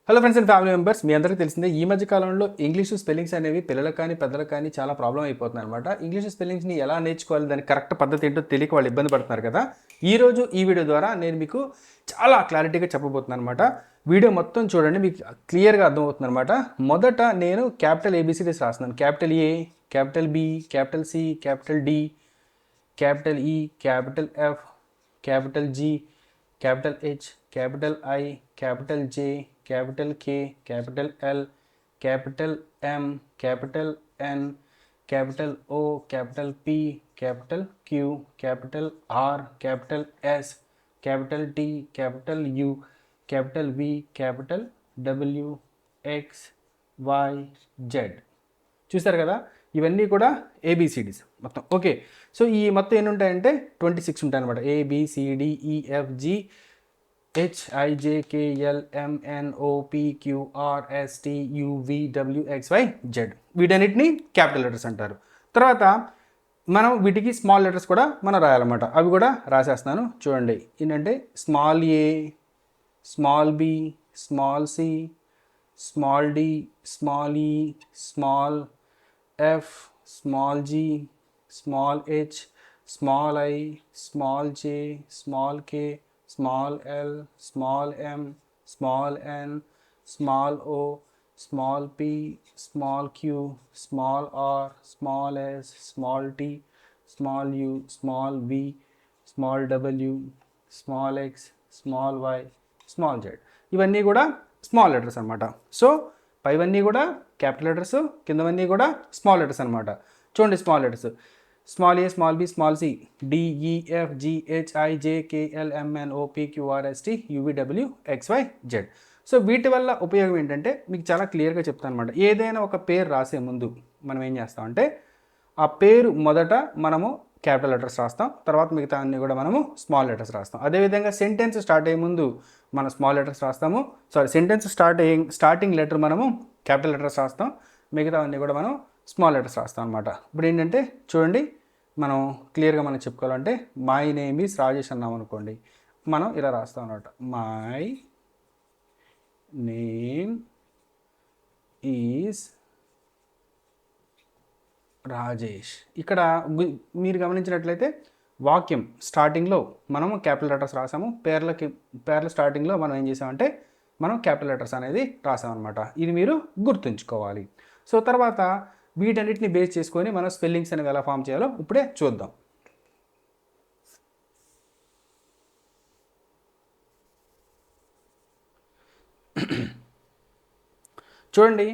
Hello friends and family members, మీ అందరికీ తెలిసిందే ఈ మధ్య కాలంలో ఇంగ్లీష్ స్పెల్లింగ్స్ అనేవి పిల్లలకు కానీ పెద్దలకు కానీ చాలా ప్రాబ్లం అయిపోతుంది అనమాట. ఇంగ్లీష్ స్పెల్లింగ్స్ని ఎలా నేర్చుకోవాలి, దాని కరెక్ట్ పద్ధతి ఏంటో తెలియక వాళ్ళు ఇబ్బంది పడుతున్నారు కదా. ఈరోజు ఈ వీడియో ద్వారా నేను మీకు చాలా క్లారిటీగా చెప్పబోతున్నాను అనమాట. వీడియో మొత్తం చూడండి, మీకు క్లియర్గా అర్థమవుతుంది అనమాట. మొదట నేను క్యాపిటల్ ఏబిసిడీస్ రాస్తున్నాను. Capital A, capital B, capital C, capital D, capital E, capital F, capital G, capital H, capital I, capital J, capital K, capital L, capital M, capital N, capital O, capital P, capital Q, capital R, capital S, capital T, capital U, capital V, capital W, X, Y, Z. చూస్తారు కదా, ఇవన్నీ కూడా ABCDs మొత్తం. Okay, so ఈ మొత్తం ఎన్ని ఉంటాయంటే 26 ఉంటాయి అనమాట. ABCDEFG HIJKLMNOPQRSTUVWXYZ, వీటన్నిటిని క్యాపిటల్ లెటర్స్ అంటారు. తర్వాత మనం వీటికి స్మాల్ లెటర్స్ కూడా మనం రాయాలన్నమాట. అవి కూడా రాసేస్తున్నాను చూడండి. ఏంటంటే small A, small B, small C, small D, small E, small F, small g, small h, small I, small j, small k, small l, small m, small n, small o, small p, small q, small r, small s, small t, small u, small v, small w, small x, small y, small z. ఇవన్నీ కూడా small letters అనమాట. So పైవన్నీ కూడా capital letters, కిందవన్నీ కూడా small letters అనమాట. చూడండి, small letters small A, small B, small C, DEFGHIJKLMNOPQRSTUVWXYZ. So వీటి వల్ల ఉపయోగం ఏంటంటే మీకు చాలా క్లియర్గా చెప్తాను అనమాట. ఏదైనా ఒక పేరు రాసే ముందు మనం ఏం చేస్తామంటే ఆ పేరు మొదట మనము క్యాపిటల్ లెటర్స్ రాస్తాం, తర్వాత మిగతా అన్ని కూడా మనము స్మాల్ లెటర్స్ రాస్తాం. అదేవిధంగా సెంటెన్స్ స్టార్ట్ అయ్యే ముందు మనం స్మాల్ లెటర్స్ రాస్తాము. సెంటెన్స్ స్టార్టింగ్ లెటర్ మనము క్యాపిటల్ లెటర్స్ రాస్తాం, మిగతా అన్ని కూడా మనం స్మాల్ లెటర్స్ రాస్తాం అనమాట. ఇప్పుడు ఏంటంటే చూడండి, మనం క్లియర్గా మనం చెప్పుకోవాలంటే మై నేమ్ ఈజ్ రాజేష్ అన్నాం అనుకోండి, మనం ఇలా రాస్తాం అనమాట. My name is Rajesh. ఇక్కడ మీరు గమనించినట్లయితే వాక్యం స్టార్టింగ్లో మనము క్యాపిటల్ లెటర్స్ రాసాము, పేర్ల స్టార్టింగ్లో మనం ఏం చేసామంటే మనం క్యాపిటల్ లెటర్స్ అనేది రాసామన్నమాట. ఇది మీరు గుర్తుంచుకోవాలి. సో తర్వాత వీటన్నిటిని బేస్ చేసుకొని మనం స్పెల్లింగ్స్ అనేవి ఎలా ఫామ్ చేయాలో ఇప్పుడే చూద్దాం. చూడండి,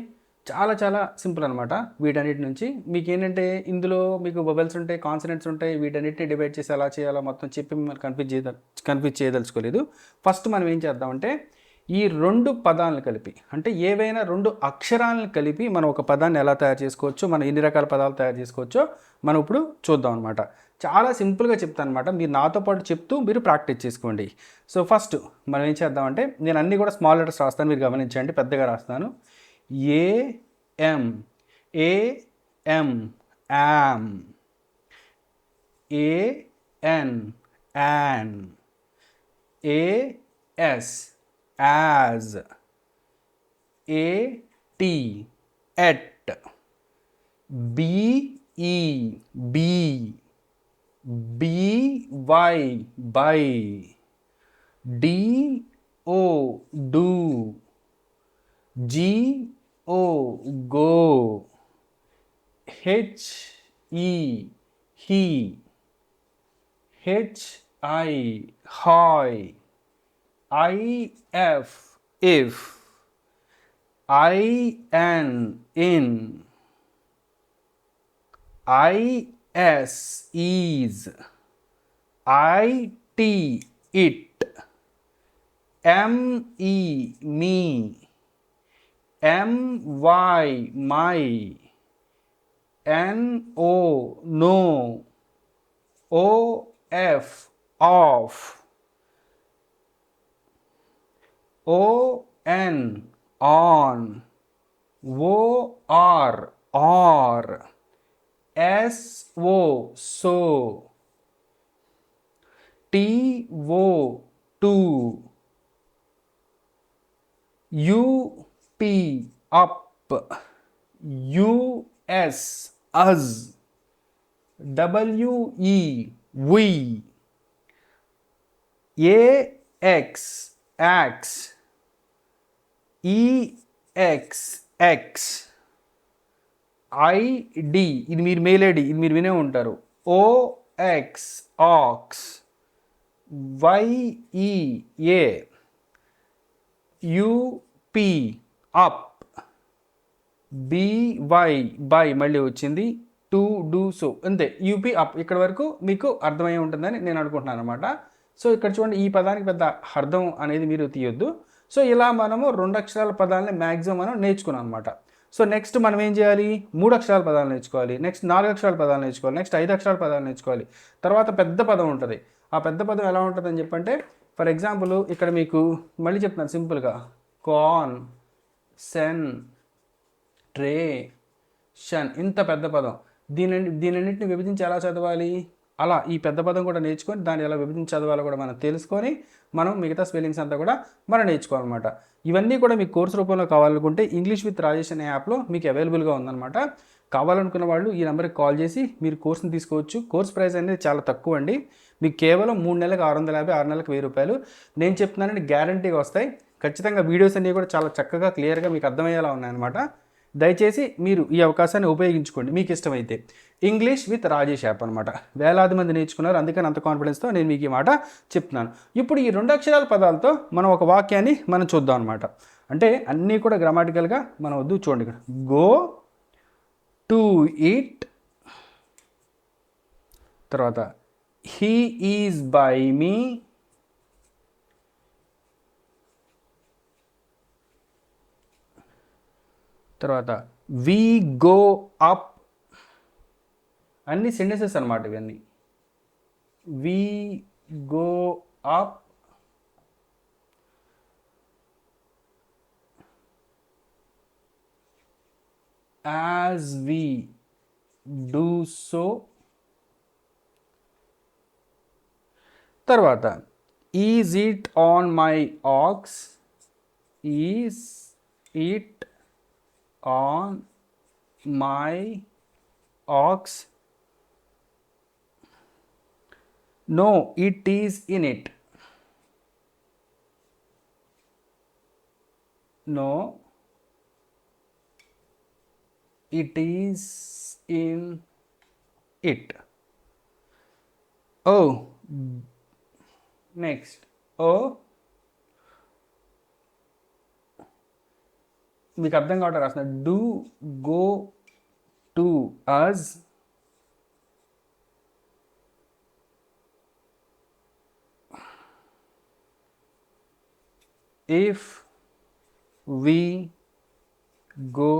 చాలా చాలా సింపుల్ అనమాట. వీటన్నిటి నుంచి మీకు ఏంటంటే ఇందులో మీకు బబల్స్ ఉంటాయి, కాన్సనెంట్స్ ఉంటాయి. వీటన్నిటిని డివైడ్ చేసి ఎలా చేయాలో మొత్తం చెప్పి మిమ్మల్ని కన్ఫ్యూజ్ చేయదలుచుకోలేదు. ఫస్ట్ మనం ఏం చేద్దామంటే ఈ రెండు పదాలను కలిపి, అంటే ఏవైనా రెండు అక్షరాలను కలిపి మనం ఒక పదాన్ని ఎలా తయారు చేసుకోవచ్చో, మనం ఎన్ని రకాల పదాలు తయారు చేసుకోవచ్చో మనం ఇప్పుడు చూద్దాం అనమాట. చాలా సింపుల్గా చెప్తాను అనమాట. మీరు నాతో పాటు చెప్తూ మీరు ప్రాక్టీస్ చేసుకోండి. సో ఫస్ట్ మనం ఏం చేద్దామంటే నేను అన్నీ కూడా స్మాల్ లెటర్స్ రాస్తాను, మీరు గమనించండి. పెద్దగా రాస్తాను. AM, AM, am, AN, AS, as, AT, at, BE, B, BY, by, DO, do, GO, go, HE, he, HI, hi, IF, if, IN, in, IS, is, IT, it, ME, me, MY, my, NO, no, OF, off, ON, on, OR, or, SO, so, TO, to, UP up, US us, WE we, AX ax, EX ex, ID ఇది మీరు mail ID, ఇది మీరు వినే ఉంటారు, OX ox, YEA, UP up, BY by మళ్ళీ వచ్చింది, to do so, అంతే. UP up ఇక్కడ వరకు మీకు అర్థమై ఉంటుందని నేను అనుకుంటున్నాను అనమాట. సో ఇక్కడ చూడండి, ఈ పదానికి పెద్ద అర్థం అనేది మీరు తీయొద్దు. సో ఇలా మనము 2 అక్షరాల పదాలని మ్యాక్సిమం మనం నేర్చుకున్నాం అనమాట. సో నెక్స్ట్ మనం ఏం చేయాలి, 3 అక్షరాల పదాలు నేర్చుకోవాలి, నెక్స్ట్ 4 అక్షరాల పదాలు నేర్చుకోవాలి, నెక్స్ట్ 5 అక్షరాల పదాలు నేర్చుకోవాలి. తర్వాత పెద్ద పదం ఉంటుంది. ఆ పెద్ద పదం ఎలా ఉంటుంది అని చెప్పంటే, ఫర్ ఎగ్జాంపుల్ ఇక్కడ మీకు మళ్ళీ చెప్తున్నాను సింపుల్గా, కాన్ సెన్ ట్రే షన్, ఇంత పెద్ద పదం. దీనన్నింటిని విభజించి ఎలా చదవాలి, అలా ఈ పెద్ద పదం కూడా నేర్చుకొని దాన్ని ఎలా విభజించి చదవాలో కూడా మనం తెలుసుకొని మనం మిగతా స్పెల్లింగ్స్ అంతా కూడా మనం నేర్చుకోవాలన్నమాట. ఇవన్నీ కూడా మీకు కోర్స్ రూపంలో కావాలనుకుంటే ఇంగ్లీష్ విత్ రాజేష్ అనే యాప్లో మీకు అవైలబుల్గా ఉందన్నమాట. కావాలనుకున్న వాళ్ళు ఈ నెంబర్కి కాల్ చేసి మీరు కోర్స్ని తీసుకోవచ్చు. కోర్స్ ప్రైస్ అనేది చాలా తక్కువ అండి. మీకు కేవలం 3 నెలలకు 650, 6 నెలలకు 1000 రూపాయలు. నేను చెప్తున్నానండి, గ్యారంటీగా వస్తాయి. ఖచ్చితంగా వీడియోస్ అన్నీ కూడా చాలా చక్కగా క్లియర్గా మీకు అర్థమయ్యేలా ఉన్నాయన్నమాట. దయచేసి మీరు ఈ అవకాశాన్ని ఉపయోగించుకోండి మీకు ఇష్టమైతే. ఇంగ్లీష్ విత్ రాజేష్ యాప్ అనమాట. వేలాది మంది నేర్చుకున్నారు, అందుకని అంత కాన్ఫిడెన్స్తో నేను మీకు ఈ మాట చెప్తున్నాను. ఇప్పుడు ఈ 2 అక్షరాల పదాలతో మనం ఒక వాక్యాన్ని మనం చూద్దాం అనమాట. అంటే అన్నీ కూడా గ్రామాటికల్గా మనం వద్దు. చూడండి ఇక్కడ, గో టు ఇట్, తర్వాత హీ ఈజ్ బై మీ, తర్వాత వి గో అప్, అన్ని సెంటెన్సెస్ అనమాట ఇవన్నీ. We go up, as we do so, తర్వాత is it on my ox, is it on my ox, no it is in it, no it is in it. Oh, next, oh మీకు అర్థం కావటం రాసిన, do go to us, if we go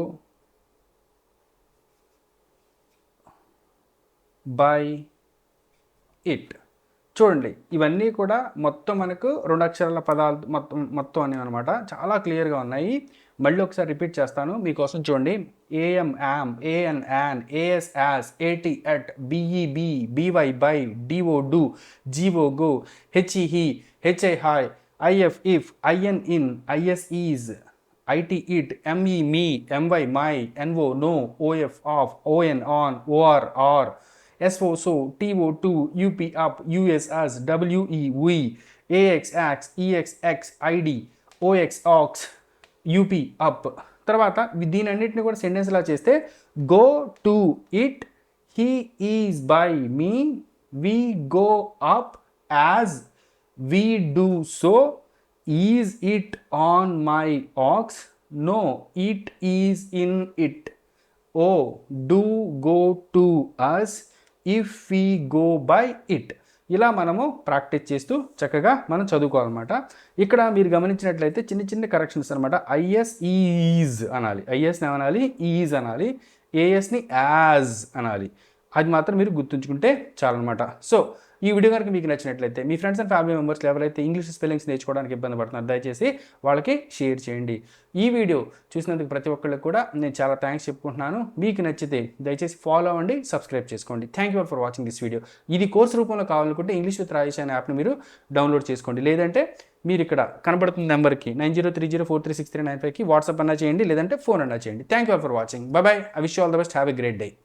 by it. చూడండి, ఇవన్నీ కూడా మొత్తం మనకు 2 అక్షరాల పదాలు మొత్తం అనేవి అనమాట. చాలా క్లియర్గా ఉన్నాయి. మళ్ళీ ఒకసారి రిపీట్ చేస్తాను మీకోసం. చూడండి, AM am, AN an, AS as, AT at, BE be, BY by, DO do, GO go, HE he, HI hi, IF if, IN in, IS is, IT it, ME me, MY my, NO no, OF of, ON on, OR or, SO so, TO to, UP up, US us, WE we, AX ax, EX x, ID, OX ox, UP up. తర్వాత దీని అన్నిటిని కూడా sentence లా చేస్తే, go to it, he is by me, we go up, as we do so, is it on my ox, no it is in it, O do go to us, if we go by it. ఇలా మనము practice చేస్తూ చక్కగా మనం చదువుకోవాలన్నమాట. ఇక్కడ మీరు గమనించినట్లయితే చిన్న చిన్న కరెక్షన్స్ అనమాట. ఐఎస్ ఈజ్ అనాలి, ఐఎస్ని ఏమనాలి, ఈజ్ అనాలి, ఏఎస్ని యాజ్ అనాలి. అది మాత్రం మీరు గుర్తుంచుకుంటే చాలన్నమాట. సో ఈ వీడియో కనుక మీకు నచ్చినట్లయితే మీ ఫ్రెండ్స్ అండ్ ఫ్యామిలీ మెంబర్స్ ఎవరైతే ఇంగ్లీష్ స్పెల్లింగ్స్ నేర్చుకోవడానికి ఇబ్బంది పడుతున్నారు, దయచేసి వాళ్ళకి షేర్ చేయండి. ఈ వీడియో చూసినందుకు ప్రతి ఒక్కళ్ళకి కూడా నేను చాలా థ్యాంక్స్ చెప్పుకుంటున్నాను. మీకు నచ్చితే దయచేసి ఫాలో అవ్వండి, సబ్స్క్రైబ్ చేసుకోండి. Thank you for watching this video. ఇది కోర్స్ రూపంలో కావాలనుకుంటే ఇంగ్లీష్ విత్ రాజేష్ అనే యాప్ని మీరు డౌన్లోడ్ చేసుకోండి. లేదంటే మీరు ఇక్కడ కనబడుతున్న నెంబర్కి 9030436395కి వాట్సాప్ అన్నా చేయండి, లేదంటే ఫోన్ అన్నా చేయండి. Thank you for watching. By by. I wish you all the best. Have a great day.